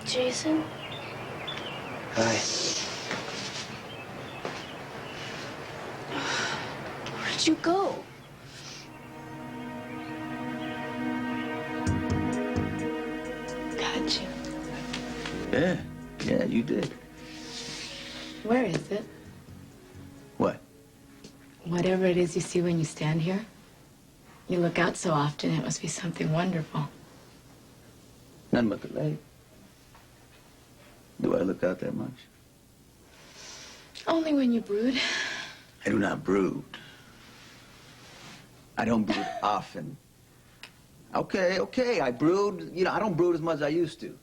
Jason? Hi. Where'd you go? Got you. Yeah, you did. Where is it? What? Whatever it is you see when you stand here. You look out so often, it must be something wonderful. Nothing but the lake. Do I look out that much? Only when you brood. I do not brood. I don't brood often. Okay, I brood. You know, I don't brood as much as I used to.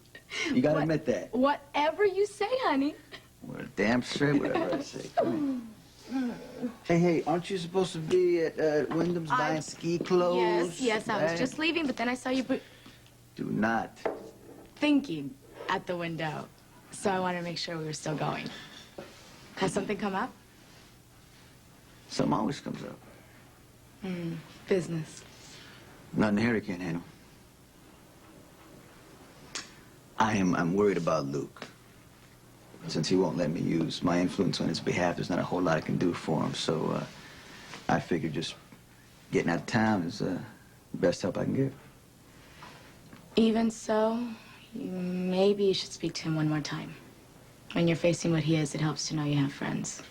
You gotta admit that. Whatever you say, honey. Well, damn straight, whatever I say. Come here. Hey, aren't you supposed to be at Wyndham's buying ski clothes? Yes, I was just leaving, but then I saw you Do not. thinking at the window. So I wanted to make sure we were still going. Has something come up? Something always comes up. Business. Nothing Harry can't handle. I'm worried about Luke. Since he won't let me use my influence on his behalf, there's not a whole lot I can do for him. So I figured just getting out of town is the best help I can give. Even so, maybe you should speak to him one more time. When you're facing what he is, it helps to know you have friends.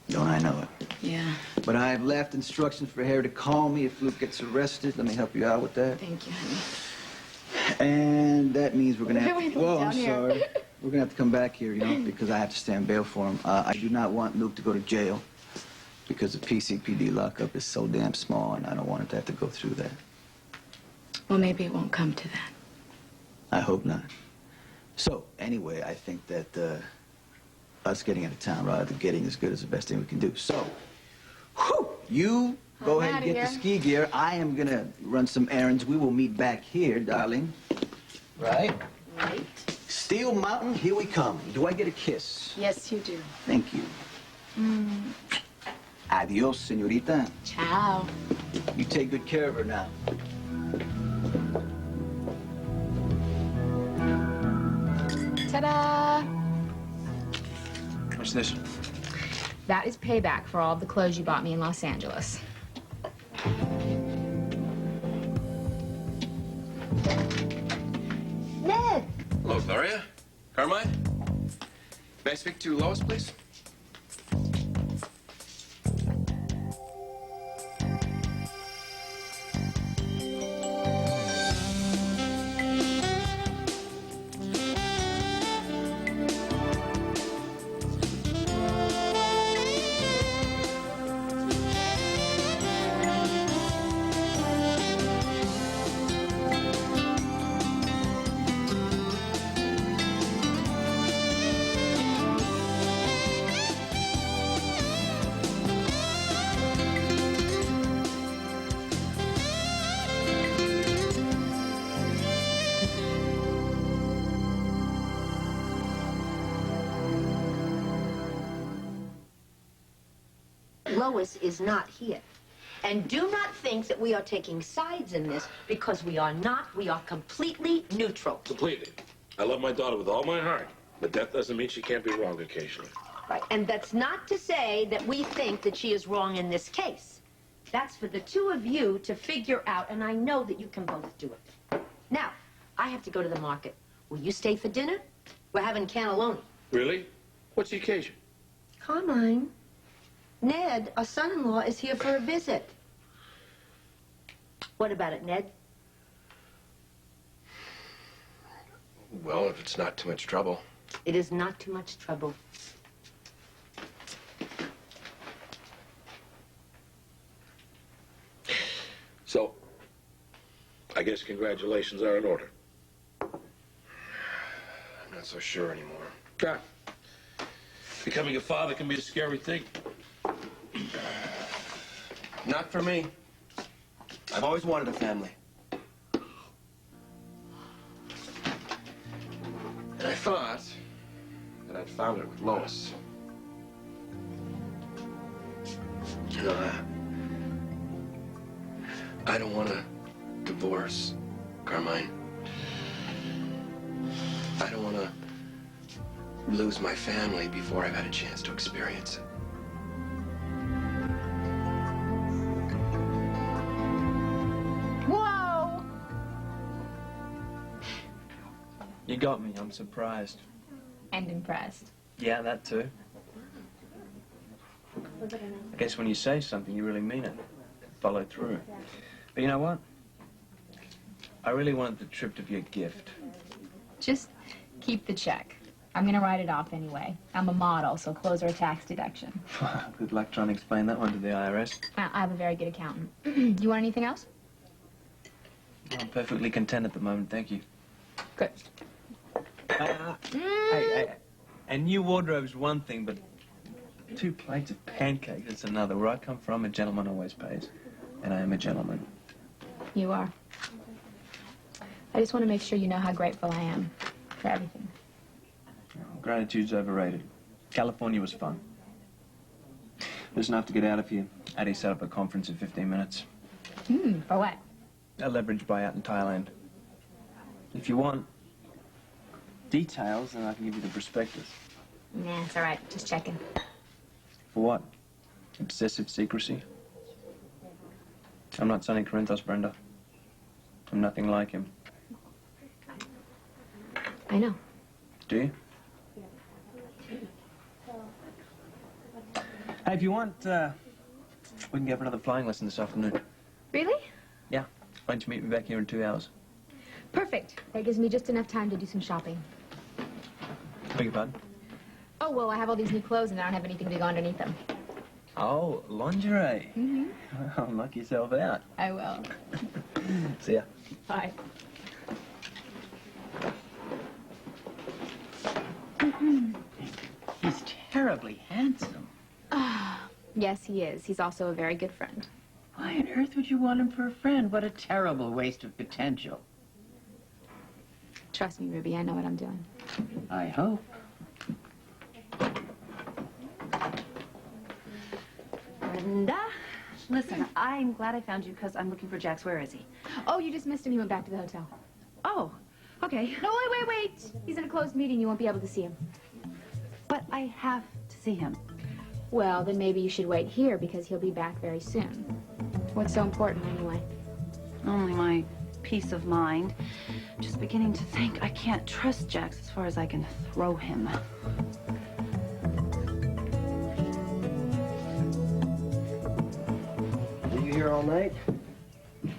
Don't I know it? Yeah. But I've left instructions for Harry to call me if Luke gets arrested. Let me help you out with that. Thank you, honey. And that means we're gonna have Wait, to... Whoa, down I'm here. sorry. We're gonna have to come back here, you know, because I have to stand bail for him. I do not want Luke to go to jail because the PCPD lockup is so damn small, and I don't want it to have to go through that. Well, maybe it won't come to that. I hope not. So, anyway, I think that us getting out of town rather than getting as good is the best thing we can do. So, you go ahead and get the ski gear. I am gonna run some errands. We will meet back here, darling. Right? Right. Steel Mountain, here we come. Do I get a kiss? Yes, you do. Thank you. Adios, señorita. Ciao. You take good care of her now. Ta-da! What's this? That is payback for all the clothes you bought me in Los Angeles. Ned! Hello, Gloria. Carmine? May I speak to Lois, please? Lois is not here. And do not think that we are taking sides in this, because we are not. We are completely neutral. Completely. I love my daughter with all my heart, but that doesn't mean she can't be wrong occasionally. Right. And that's not to say that we think that she is wrong in this case. That's for the two of you to figure out, and I know that you can both do it. Now, I have to go to the market. Will you stay for dinner? We're having cannelloni. Really? What's the occasion? Carmine, Ned, our son-in-law, is here for a visit. What about it, Ned? Well, if it's not too much trouble. It is not too much trouble. So, I guess congratulations are in order. I'm not so sure anymore. God, becoming a father can be a scary thing. Not for me. I've always wanted a family. And I thought that I'd found it with Lois. You know, I don't want a divorce, Carmine. I don't want to lose my family before I've had a chance to experience it. Whoa! You got me. I'm surprised. And impressed. Yeah, that too. I guess when you say something, you really mean it. Follow through. But you know what? I really wanted the trip to be a gift. Just keep the check. I'm gonna write it off anyway. I'm a model, so clothes are a tax deduction. Good luck trying to explain that one to the IRS. I have a very good accountant. You want anything else? I'm perfectly content at the moment, thank you. Good. Hey, a new wardrobe's one thing, but 2 plates of pancakes is another. Where I come from, a gentleman always pays. And I am a gentleman. You are. I just want to make sure you know how grateful I am for everything. Gratitude's overrated. California was fun. There's enough to get out of here. Addie set up a conference in 15 minutes. For what? A leverage buyout in Thailand. If you want details, then I can give you the prospectus. Nah, it's all right. Just checking. For what? Obsessive secrecy? I'm not Sonny Corinthos, Brenda. I'm nothing like him. I know. Do you? Hey, if you want, we can go for another flying lesson this afternoon. Really? Yeah. Why don't you meet me back here in 2 hours? Perfect. That gives me just enough time to do some shopping. Beg your pardon? Oh, well, I have all these new clothes and I don't have anything to go underneath them. Oh, lingerie. Well, knock yourself out. I will. See ya. Bye. He's terribly handsome. Yes, he is. He's also a very good friend. Why on earth would you want him for a friend? What a terrible waste of potential. Trust me, Ruby, I know what I'm doing. I hope. Brenda, listen, I'm glad I found you because I'm looking for Jax. Where is he? Oh, you just missed him. He went back to the hotel. Oh, okay. No, wait. He's in a closed meeting. You won't be able to see him. But I have to see him. Well, then maybe you should wait here because he'll be back very soon. What's so important anyway? Only my peace of mind. Just beginning to think I can't trust Jax as far as I can throw him. Are you here all night? You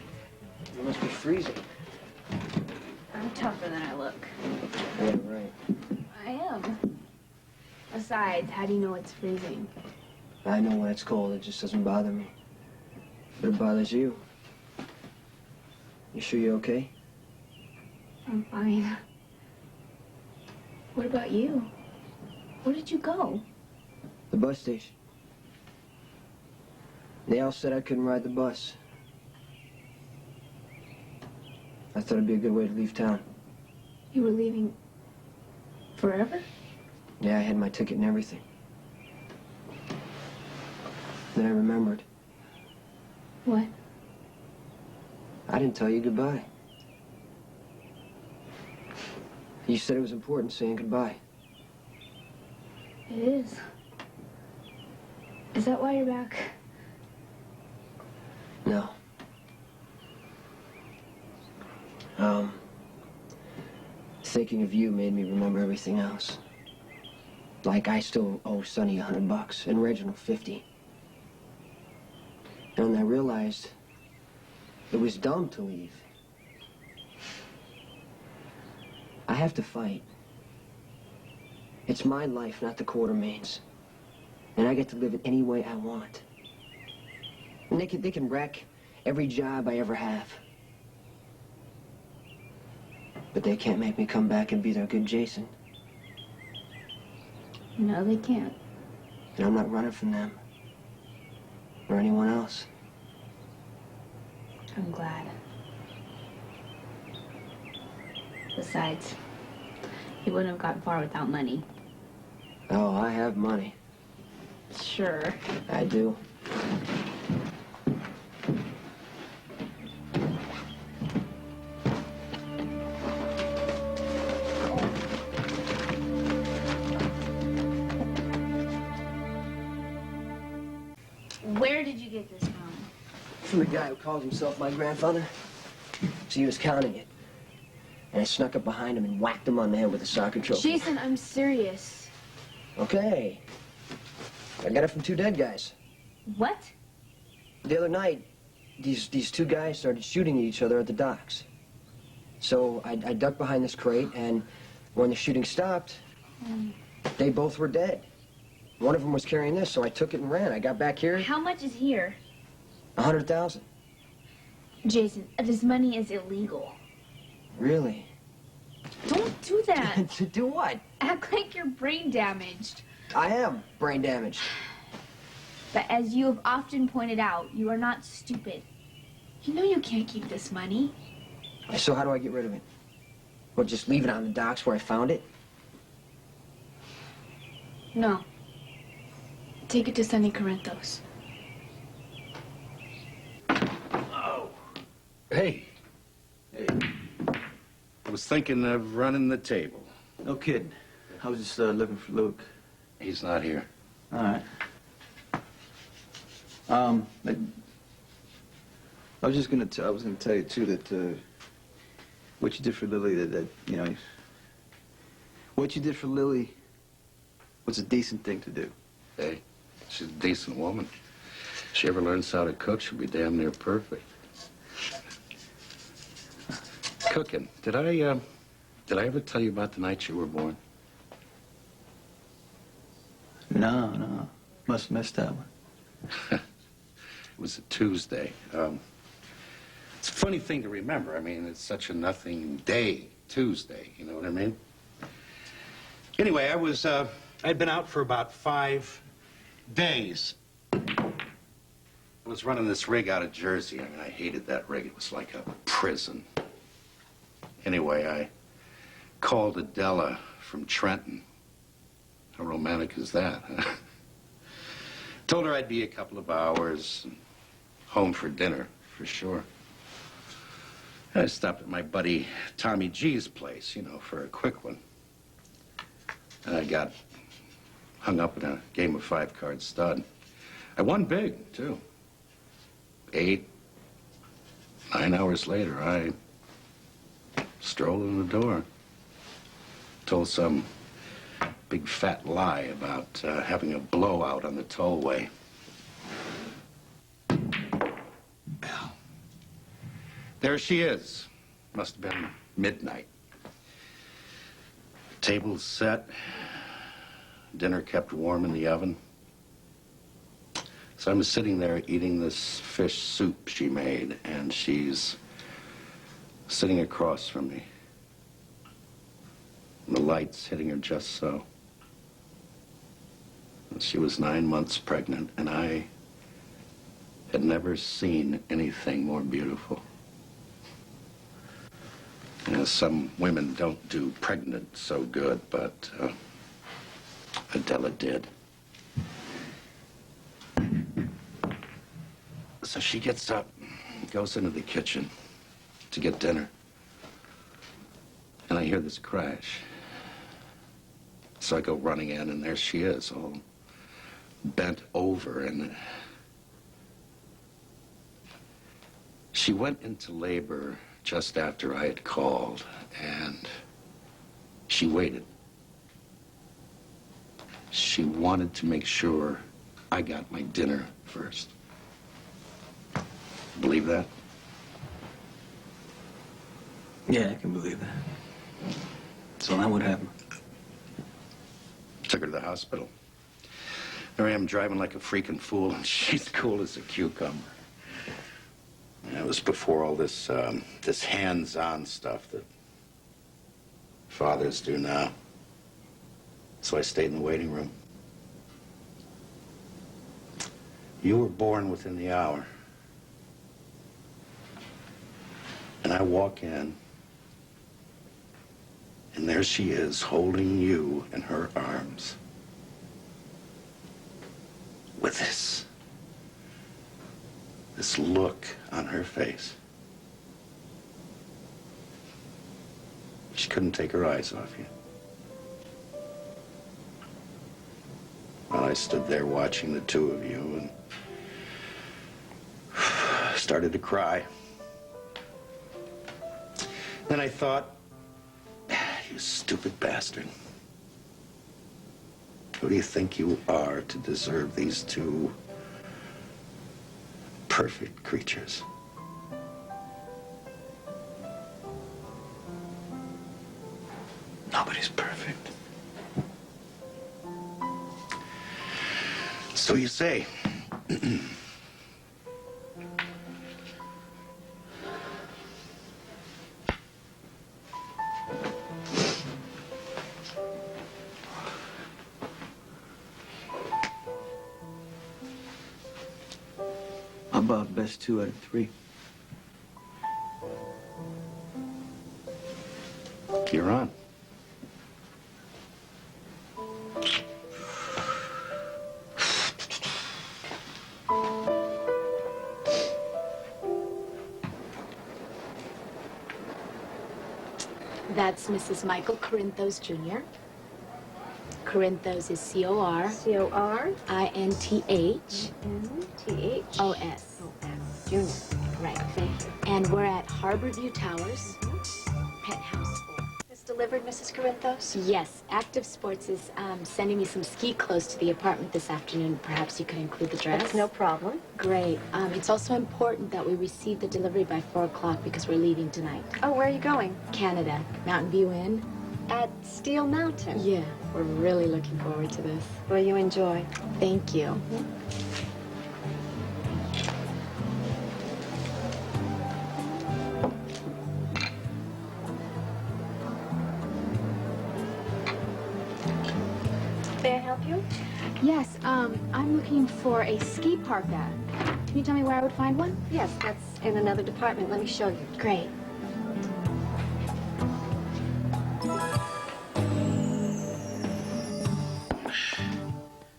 must be freezing. I'm tougher than I look. Yeah, right. I am. Besides, how do you know it's freezing? I know when it's cold, it just doesn't bother me. But it bothers you. You sure you're okay? I'm fine. What about you? Where did you go? The bus station. They all said I couldn't ride the bus. I thought it'd be a good way to leave town. You were leaving forever? Yeah, I had my ticket and everything. Then I remembered. What? I didn't tell you goodbye. You said it was important saying goodbye. It is. Is that why you're back? No. Thinking of you made me remember everything else. Like I still owe Sonny $100 and Reginald 50. And I realized it was dumb to leave. I have to fight. It's my life, not the Quartermain's. And I get to live it any way I want. And they can wreck every job I ever have. But they can't make me come back and be their good Jason. No, they can't. And I'm not running from them. Or anyone else. I'm glad. Besides, he wouldn't have gotten far without money. Oh, I have money. Sure. I do. get this from? From the guy who calls himself my grandfather. So he was counting it. And I snuck up behind him and whacked him on the head with a soccer trophy. Jason, I'm serious. Okay. I got it from two dead guys. What? The other night, these two guys started shooting at each other at the docks. So I ducked behind this crate, and when the shooting stopped, they both were dead. One of them was carrying this, so I took it and ran. I got back here. How much is here? 100,000. Jason, this money is illegal. Really? Don't do that. To do what? Act like you're brain damaged. I am brain damaged. But as you have often pointed out, you are not stupid. You know you can't keep this money. So how do I get rid of it? What, just leave it on the docks where I found it? No. Take it to Sonny Corinthos. Hey. Hey, I was thinking of running the table. no kidding. I was just looking for Luke. He's not here. All right. I was just gonna I was gonna tell you too that what you did for Lily, that you know, what you did for Lily was a decent thing to do. Hey, she's a decent woman. If she ever learns how to cook, she'll be damn near perfect. Cooking. Did I ever tell you about the night you were born? No. Must have missed that one. It was a Tuesday. It's a funny thing to remember. I mean, it's such a nothing day, Tuesday, you know what I mean? Anyway, I'd been out for about 5 days. I was running this rig out of Jersey. I mean, I hated that rig. It was like a prison. Anyway, I called Adela from Trenton. How romantic is that, huh? Told her I'd be a couple of hours, home for dinner, for sure. I stopped at my buddy Tommy G's place, you know, for a quick one. And I got hung up in a game of 5-card stud. I won big, too. 8, 9 hours later, I strolled in the door. Told some big fat lie about having a blowout on the tollway. Well, there she is. Must have been midnight. Table's set. Dinner kept warm in the oven. So I'm sitting there eating this fish soup she made, and she's sitting across from me. And the light's hitting her just so. And she was 9 months pregnant, and I had never seen anything more beautiful. You know, some women don't do pregnant so good, but Adela did. So she gets up, goes into the kitchen to get dinner. And I hear this crash. So I go running in, and there she is, all bent over, and she went into labor just after I had called, and she waited. She wanted to make sure I got my dinner first. Believe that? Yeah, I can believe that. So now what happened? Took her to the hospital. There I am driving like a freaking fool, and she's cool as a cucumber. And it was before all this, this hands-on stuff that fathers do now. So I stayed in the waiting room. You were born within the hour. And I walk in, and there she is, holding you in her arms. With this look on her face. She couldn't take her eyes off you. Well, I stood there watching the two of you, and started to cry. Then I thought, you stupid bastard. Who do you think you are to deserve these two perfect creatures? Nobody's perfect. So you say. How about best 2 out of 3? You're on. That's Mrs. Michael Corinthos Jr. Corinthos is C-O-R. C-O-R? I-N-T-H. N-T-H? O-S. O-S. Junior. Right, thank you. And we're at Harborview Towers, penthouse 4. This delivered, Mrs. Corinthos? Yes, Active Sports is sending me some ski clothes to the apartment this afternoon. Perhaps you could include the dress. That's no problem. Great. It's also important that we receive the delivery by 4 o'clock because we're leaving tonight. Oh, where are you going? Canada, Mountain View Inn. At Steel Mountain? Yeah, we're really looking forward to this. Will you enjoy? Thank you. May I help you? Yes, I'm looking for a ski parka. Can you tell me where I would find one? Yes, that's in another department. Let me show you. Great.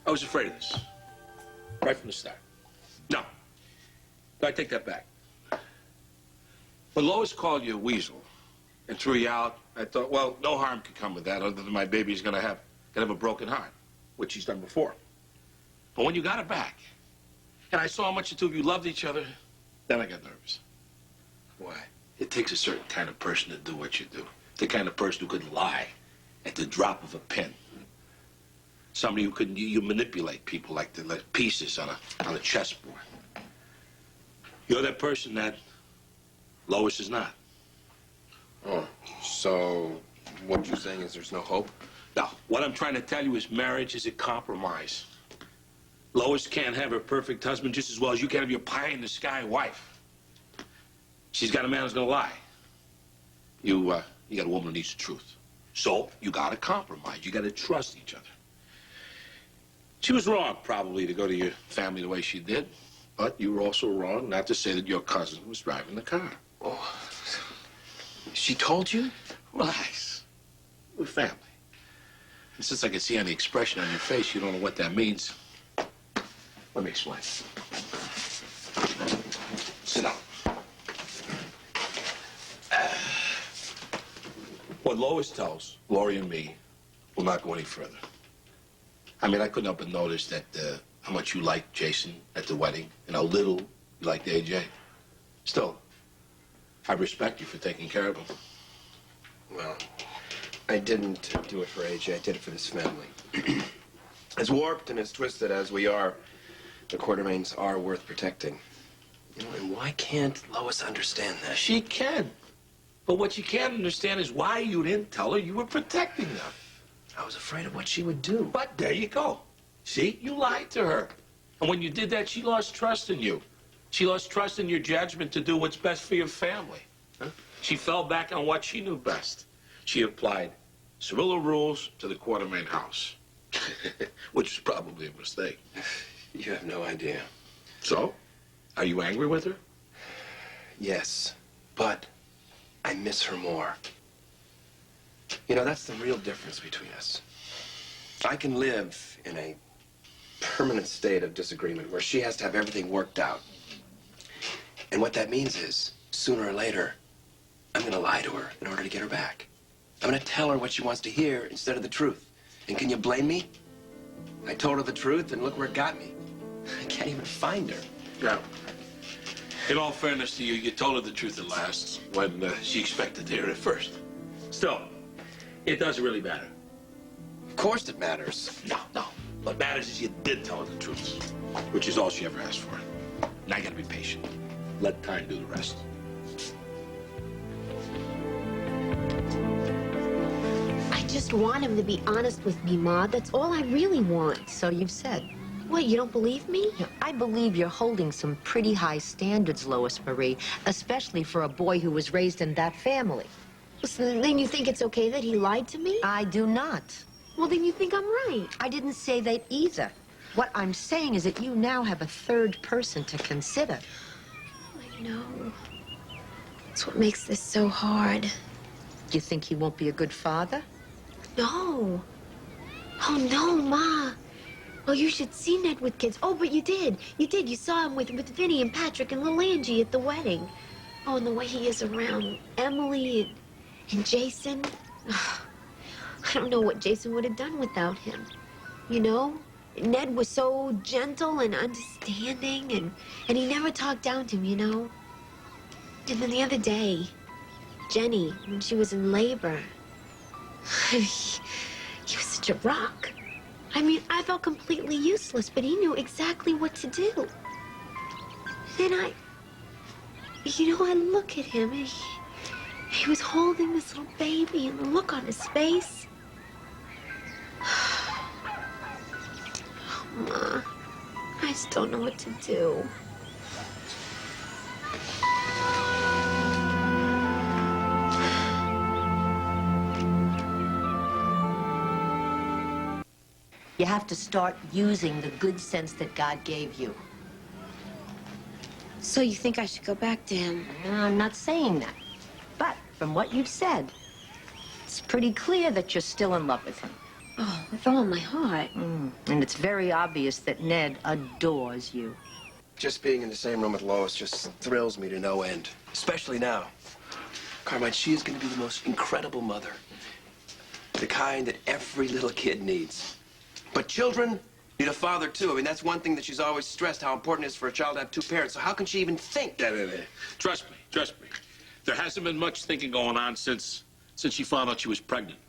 I was afraid of this. Right from the start. No. I take that back. When Lois called you a weasel and threw you out, I thought, well, no harm could come with that other than my baby's gonna have a broken heart, which she's done before. But when you got her back, and I saw how much the two of you loved each other, then I got nervous. Why? It takes a certain kind of person to do what you do. The kind of person who could lie at the drop of a pin. Somebody who could you manipulate people like pieces on a chessboard. You're that person that Lois is not. Oh, so what you're saying is there's no hope? No, what I'm trying to tell you is marriage is a compromise. Lois can't have her perfect husband just as well as you can have your pie-in-the-sky wife. She's got a man who's gonna lie. You got a woman who needs the truth. So you gotta compromise. You gotta trust each other. She was wrong, probably, to go to your family the way she did. But you were also wrong not to say that your cousin was driving the car. Oh, she told you? Relax. We're family. And since I can see on the expression on your face, you don't know what that means, let me explain. Sit down. What Lois tells Laurie and me will not go any further. I mean, I couldn't help but notice that how much you liked Jason at the wedding and how little you liked AJ. Still, I respect you for taking care of him. Well, I didn't do it for AJ. I did it for this family. As warped and as twisted as we are, the Quartermains are worth protecting. You know, and why can't Lois understand that? She can. But what you can't understand is why you didn't tell her you were protecting them. I was afraid of what she would do. But there you go. See, you lied to her. And when you did that, she lost trust in you. She lost trust in your judgment to do what's best for your family. Huh? She fell back on what she knew best. She applied Cirillo rules to the Quartermain house, which was probably a mistake. You have no idea. So, are you angry with her? Yes, but I miss her more. You know, that's the real difference between us. I can live in a permanent state of disagreement where she has to have everything worked out. And what that means is, sooner or later, I'm going to lie to her in order to get her back. I'm going to tell her what she wants to hear instead of the truth. And can you blame me? I told her the truth, and look where it got me. I can't even find her. Yeah. In all fairness to you, you told her the truth at last when she expected to hear it first. Still, it doesn't really matter. Of course it matters. No. What matters is you did tell her the truth, which is all she ever asked for. Now you gotta be patient. Let time do the rest. I just want him to be honest with me, Ma. That's all I really want. So you've said. What, you don't believe me? I believe you're holding some pretty high standards, Lois Marie, especially for a boy who was raised in that family. So then you think it's okay that he lied to me? I do not. Well, then you think I'm right. I didn't say that either. What I'm saying is that you now have a third person to consider. I know. That's what makes this so hard. You think he won't be a good father? No. Oh, no, Ma. Oh, you should see Ned with kids. Oh, but you did. You did. You saw him with Vinny and Patrick and Lil Angie at the wedding. Oh, and the way he is around Emily and Jason. I don't know what Jason would have done without him. You know? Ned was so gentle and understanding, and he never talked down to him, you know? And then the other day, Jenny, when she was in labor, he was such a rock. I mean, I felt completely useless, but he knew exactly what to do. Then I look at him, and he was holding this little baby, and the look on his face. Ma, I just don't know what to do. You have to start using the good sense that God gave you. So you think I should go back to him? I'm not saying that. But from what you've said, it's pretty clear that you're still in love with him. Oh, with all my heart. And it's very obvious that Ned adores you. Just being in the same room with Lois just thrills me to no end. Especially now. Carmine, she is going to be the most incredible mother. The kind that every little kid needs. But children need a father, too. I mean, that's one thing that she's always stressed, how important it is for a child to have two parents. So how can she even think? Trust me. There hasn't been much thinking going on since she found out she was pregnant.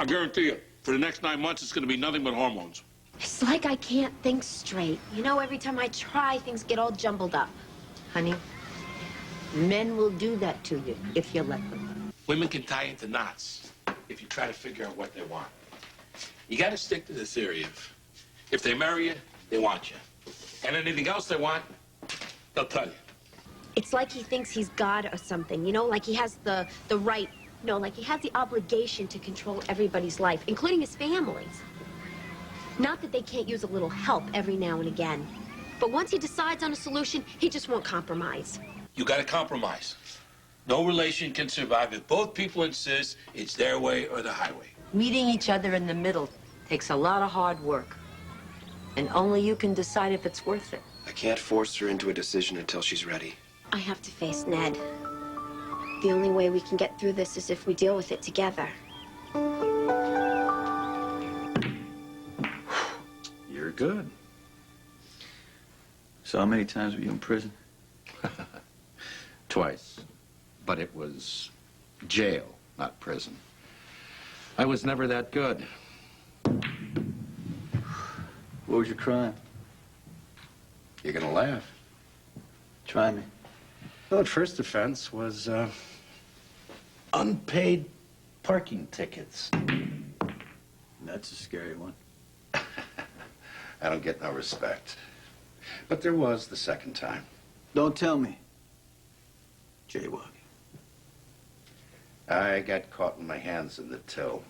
I guarantee you, for the next 9 months, it's going to be nothing but hormones. It's like I can't think straight. You know, every time I try, things get all jumbled up. Honey, men will do that to you if you let them. Women can tie into knots if you try to figure out what they want. You got to stick to the theory of if they marry you, they want you. And anything else they want, they'll tell you. It's like he thinks he's God or something, you know? Like he has the right, no, like he has the obligation to control everybody's life, including his family's. Not that they can't use a little help every now and again. But once he decides on a solution, he just won't compromise. You got to compromise. No relation can survive if both people insist it's their way or the highway. Meeting each other in the middle takes a lot of hard work. And only you can decide if it's worth it. I can't force her into a decision until she's ready. I have to face Ned. The only way we can get through this is if we deal with it together. You're good. So how many times were you in prison? Twice. But it was jail, not prison. I was never that good. What was your crime? You're gonna laugh. Try me. Well, first offense was unpaid parking tickets. That's a scary one. I don't get no respect. But there was the second time. Don't tell me. Jaywalking. I got caught in my hands in the till.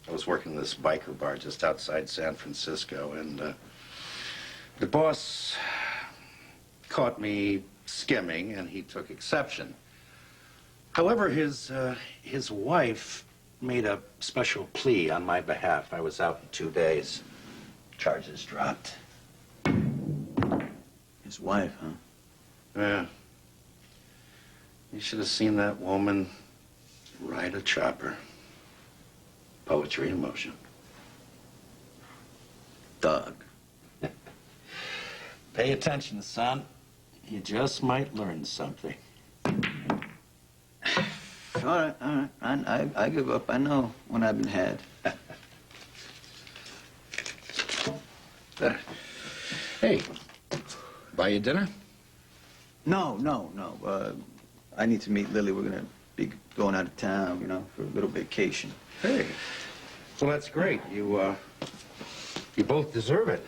I was working this biker bar just outside San Francisco, and the boss caught me skimming, and he took exception. However, his wife made a special plea on my behalf. I was out in 2 days. Charges dropped. His wife, huh? Yeah. You should have seen that woman ride a chopper. Poetry in motion. Dog. Pay attention, son. You just might learn something. All right. I give up. I know when I've been had. Hey, buy you dinner? No. I need to meet Lily. We're gonna be going out of town, you know, for a little vacation. Hey, well, that's great. You both deserve it.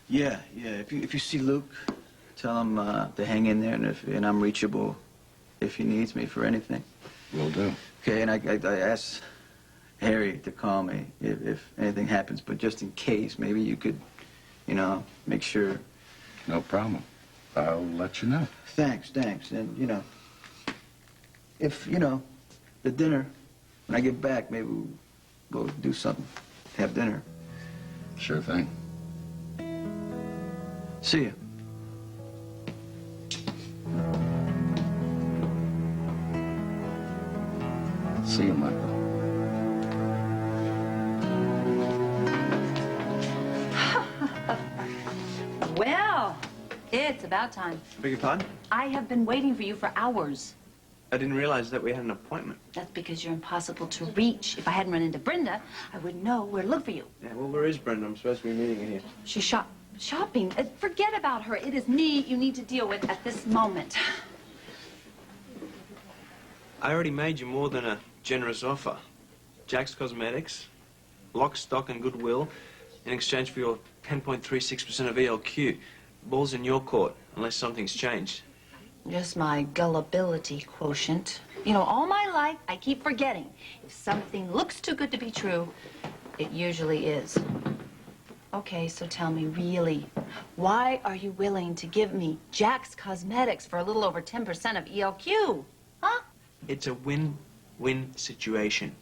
Yeah. If you see Luke, tell him to hang in there, and I'm reachable if he needs me for anything. Will do. Okay, and I asked Harry to call me if anything happens, but just in case, maybe you could, you know, make sure. No problem. I'll let you know. Thanks. And, you know, if, you know, the dinner, when I get back, maybe we'll do something. Have dinner. Sure thing. See you. See you, Michael. Well, it's about time. Beg your pardon? I have been waiting for you for hours. I didn't realize that we had an appointment. That's because you're impossible to reach. If I hadn't run into Brenda, I would know where to look for you. Yeah, well, where is Brenda? I'm supposed to be meeting her here. She's shopping. Forget about her. It is me you need to deal with at this moment. I already made you more than a generous offer. Jack's Cosmetics, lock, stock, and goodwill in exchange for your 10.36% of ELQ. Ball's in your court, unless something's changed. Just my gullibility quotient. You know, all my life, I keep forgetting. If something looks too good to be true, it usually is. Okay, so tell me, really, why are you willing to give me Jack's Cosmetics for a little over 10% of ELQ? Huh? It's a win-win situation.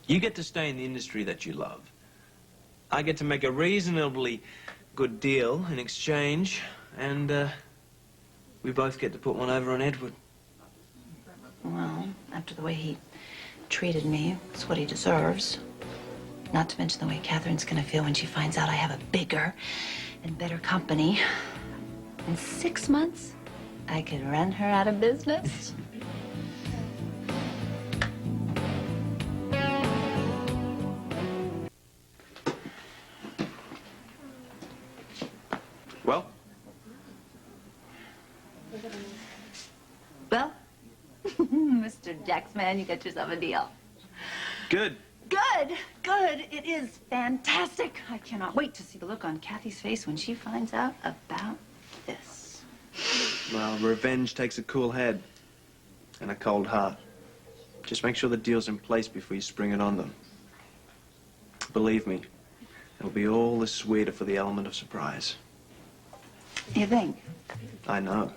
You get to stay in the industry that you love. I get to make a reasonably good deal in exchange, and we both get to put one over on Edward. Well, after the way he treated me, it's what he deserves. Not to mention the way Catherine's gonna feel when she finds out I have a bigger and better company. In 6 months, I could run her out of business. Well? Well, Mr. Jacksman, you got yourself a deal. Good. Good. It is fantastic. I cannot wait to see the look on Kathy's face when she finds out about this. Well, revenge takes a cool head and a cold heart. Just make sure the deal's in place before you spring it on them. Believe me, it'll be all the sweeter for the element of surprise. You think? I know.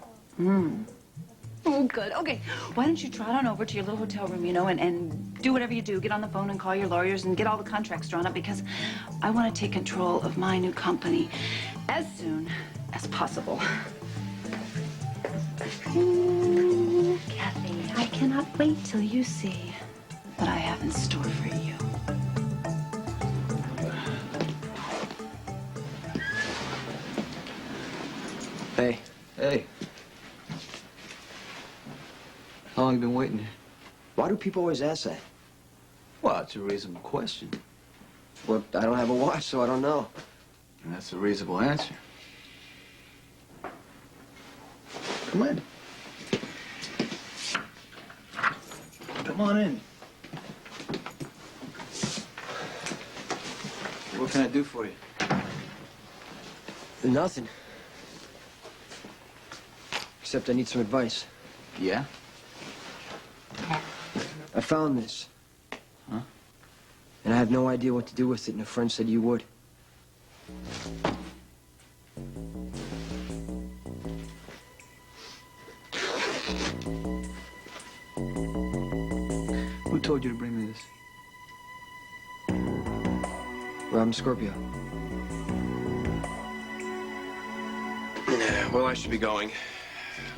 Oh, good. Okay, why don't you trot on over to your little hotel room, you know, and do whatever you do. Get on the phone and call your lawyers and get all the contracts drawn up, because I want to take control of my new company as soon as possible. Ooh, Kathy, I cannot wait till you see what I have in store for you. Hey. How long you been waiting here? Why do people always ask that? Well, it's a reasonable question. Well, I don't have a watch, so I don't know. And that's a reasonable answer. Come in. Come on in. What can I do for you? Nothing. Except I need some advice. Yeah? I found this. Huh? And I have no idea what to do with it, and a friend said you would. Who told you to bring me this? Robin Scorpio. Well, I should be going.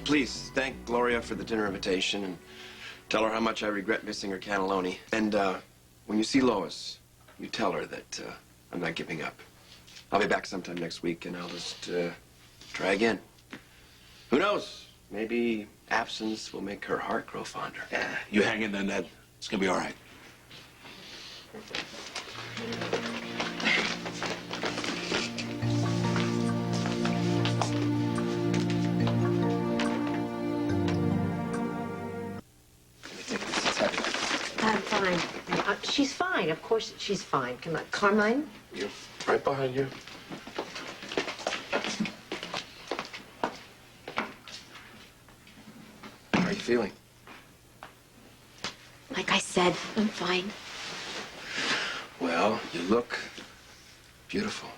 Please thank Gloria for the dinner invitation and tell her how much I regret missing her cannelloni. And when you see Lois, you tell her that I'm not giving up. I'll be back sometime next week, and I'll just try again. Who knows? Maybe absence will make her heart grow fonder. Yeah, you hang in there, Ned. It's gonna be all right. I'm fine. She's fine. Of course she's fine. Come on. Carmine? You, right behind you. How are you feeling? Like I said, I'm fine. Well, you look beautiful.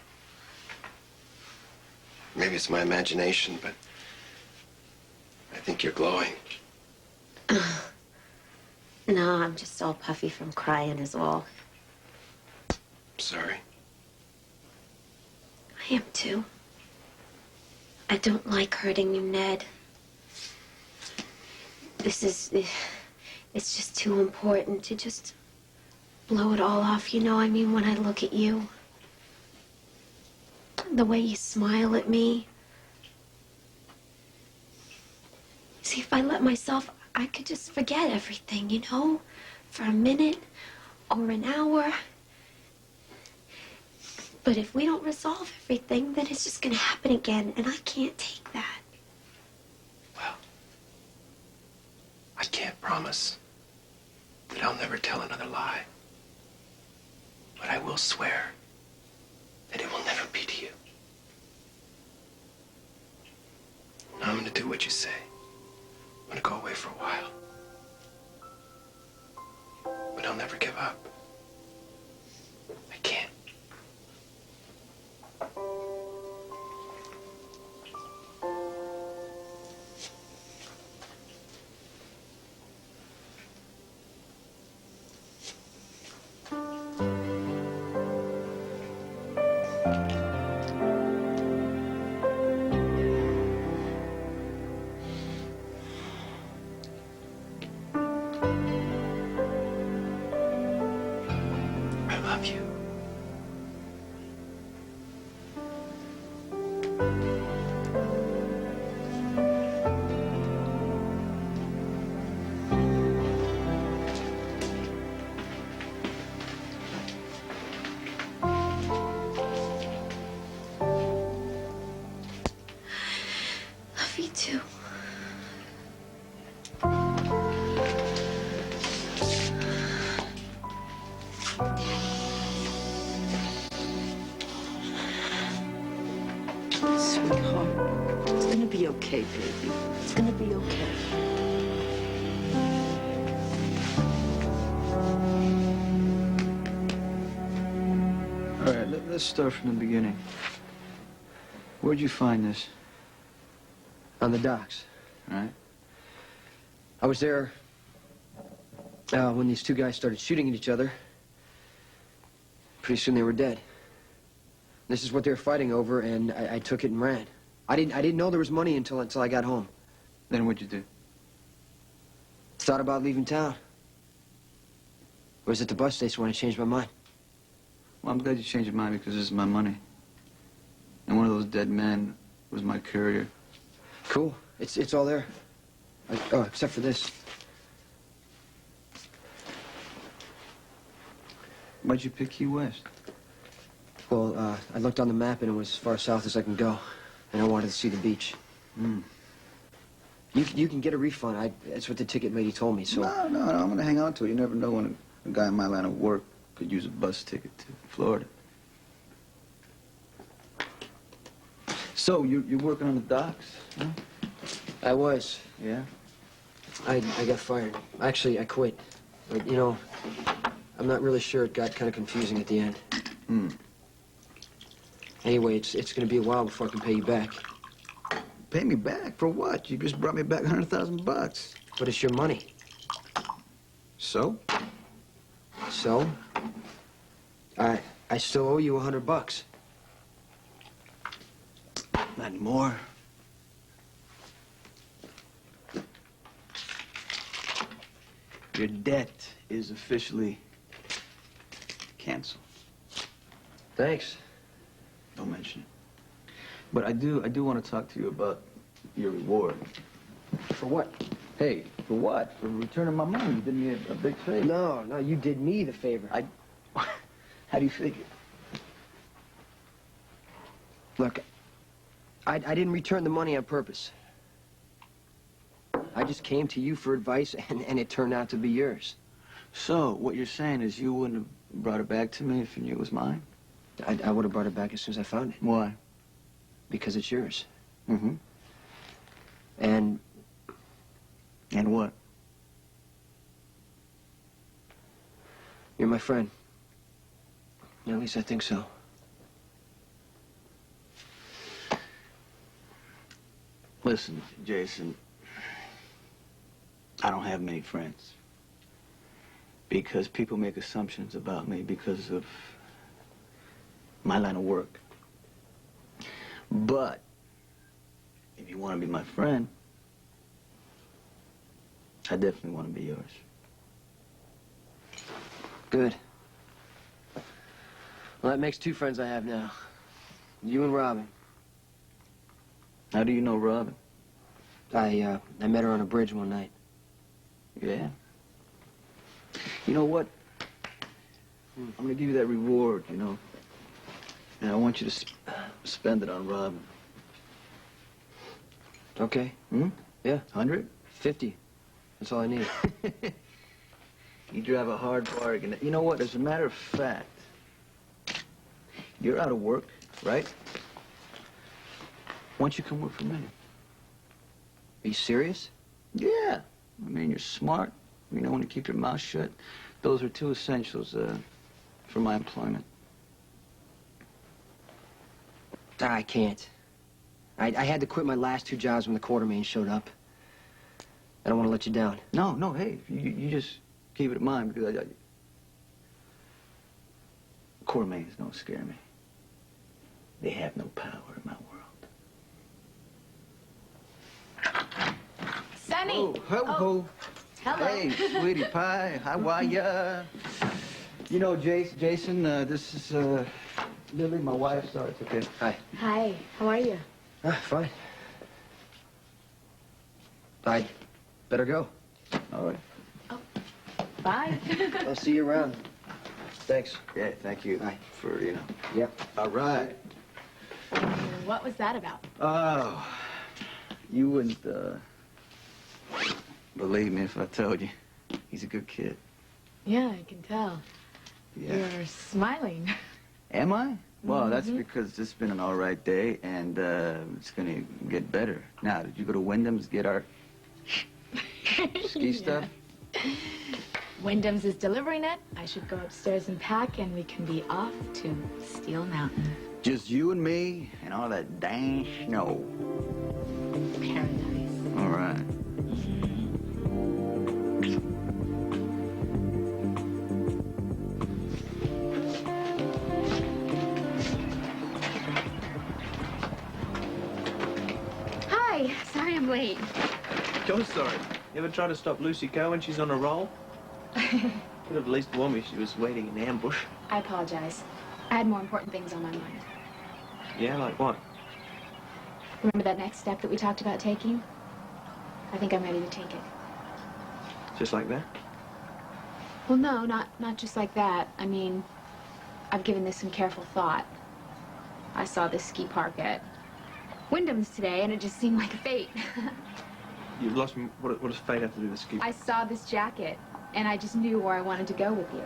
Maybe it's my imagination, but I think you're glowing. No, I'm just all puffy from crying is all. Sorry. I am too. I don't like hurting you, Ned. It's just too important to just blow it all off, you know? I mean, when I look at you, the way you smile at me. See, if I let myself, I could just forget everything, you know? For a minute or an hour. But if we don't resolve everything, then it's just gonna happen again, and I can't take that. Well, I can't promise that I'll never tell another lie. But I will swear that it will never be to you. I'm gonna do what you say. I'm gonna go away for a while. But I'll never give up. I can't. I love you. Love you too. Sweetheart, it's gonna be okay, baby. It's gonna be okay. All right, let's start from the beginning. Where'd you find this? On the docks. Right? I was there when these two guys started shooting at each other. Pretty soon they were dead. This is what they were fighting over, and I took it and ran. I didn't know there was money until I got home. Then what'd you do? Thought about leaving town. I was at the bus station when I changed my mind. Well, I'm glad you changed your mind because this is my money. And one of those dead men was my courier. Cool. It's all there. Oh, except for this. Why'd you pick Key West? Well, I looked on the map and it was as far south as I can go. And I wanted to see the beach. Hmm. You can get a refund. That's what the ticket lady told me, so... No, I'm gonna hang on to it. You never know when a guy in my line of work could use a bus ticket to Florida. So, you're working on the docks, huh? I was. Yeah? I got fired. Actually, I quit. But, you know, I'm not really sure. It got kind of confusing at the end. Hmm. Anyway, it's gonna be a while before I can pay you back. Pay me back? For what? You just brought me back $100,000. But it's your money. So? So? I still owe you $100. Not anymore. Your debt is officially canceled. Thanks. Don't mention it. But I do want to talk to you about your reward. For what? Hey, for what? For returning my money. You did me a big favor. No, you did me the favor. How do you figure? Look, I didn't return the money on purpose. I just came to you for advice, and it turned out to be yours. So, what you're saying is you wouldn't have brought it back to me if you knew it was mine? I would have brought it back as soon as I found it. Why? Because it's yours. Mm-hmm. And what? You're my friend. At least I think so. Listen, Jason, I don't have many friends. Because people make assumptions about me because of my line of work. But if you want to be my friend, I definitely want to be yours. Good. Well, that makes two friends I have now. You and Robin. How do you know Robin? I met her on a bridge one night. Yeah? You know what? I'm going to give you that reward, you know. And I want you to spend it on Robin. Okay. Hmm? Yeah. 100? 50. That's all I need. You drive a hard bargain. You know what? As a matter of fact, you're out of work, right? Why don't you come work for me? Are you serious? Yeah. I mean, you're smart. You know when to keep your mouth shut. Those are two essentials for my employment. I can't. I had to quit my last two jobs when the Quartermain showed up. I don't want to let you down. No, hey, you just keep it in mind because Quartermains don't scare me. They have no power in my world. Sonny! Oh, hello. Hello. Hey, sweetie pie, how are ya? You know, Jason, this is Lily, my wife. Sorry, it's okay. Hi. Hi, how are you? Fine. I better go. All right. Bye. I'll see you around. Thanks. Yeah, thank you for, you know. Yep. All right. What was that about? Oh, you wouldn't believe me if I told you. He's a good kid. Yeah, I can tell. Yeah. You're smiling. Am I? Well, that's because it's been an all right day, and it's going to get better. Now, did you go to Wyndham's get our ski stuff? Wyndham's is delivering it. I should go upstairs and pack, and we can be off to Steel Mountain. Just you and me and all that dang snow. Paradise. All right. Hi, sorry I'm late. You're sorry. You ever try to stop Lucy Coe when she's on a roll? Could have at least warned me she was waiting in ambush. I apologize. I had more important things on my mind. Yeah, like what? Remember that next step that we talked about taking? I think I'm ready to take it. Just like that? Well, no, not just like that. I mean, I've given this some careful thought. I saw this ski park at Wyndham's today, and it just seemed like fate. You've lost me. What does fate have to do with ski? I saw this jacket, and I just knew where I wanted to go with you.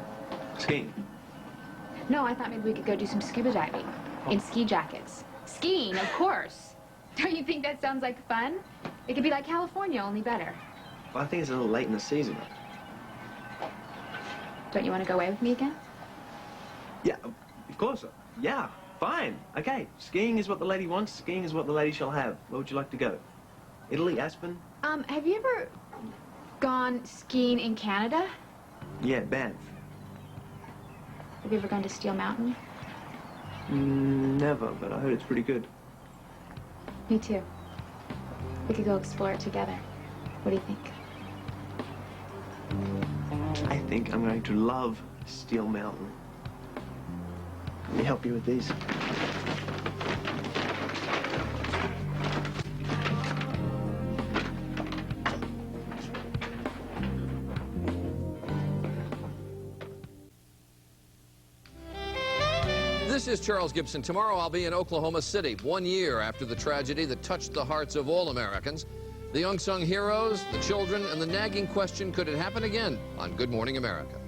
Skiing? No, I thought maybe we could go do some scuba diving in ski jackets. Skiing, of course. Don't you think that sounds like fun? It could be like California, only better. Well, I think it's a little late in the season. Don't you want to go away with me again? Yeah, of course. Yeah, fine. Okay, skiing is what the lady wants. Skiing is what the lady shall have. Where would you like to go? Italy, Aspen? Have you ever gone skiing in Canada? Yeah, Banff. Have you ever gone to Steel Mountain? Never, but I heard it's pretty good. Me too. We could go explore it together. What do you think? I think I'm going to love Steel Mountain. Let me help you with these. This is Charles Gibson. Tomorrow I'll be in Oklahoma City, 1 year after the tragedy that touched the hearts of all Americans. The unsung heroes, the children, and the nagging question, could it happen again on Good Morning America?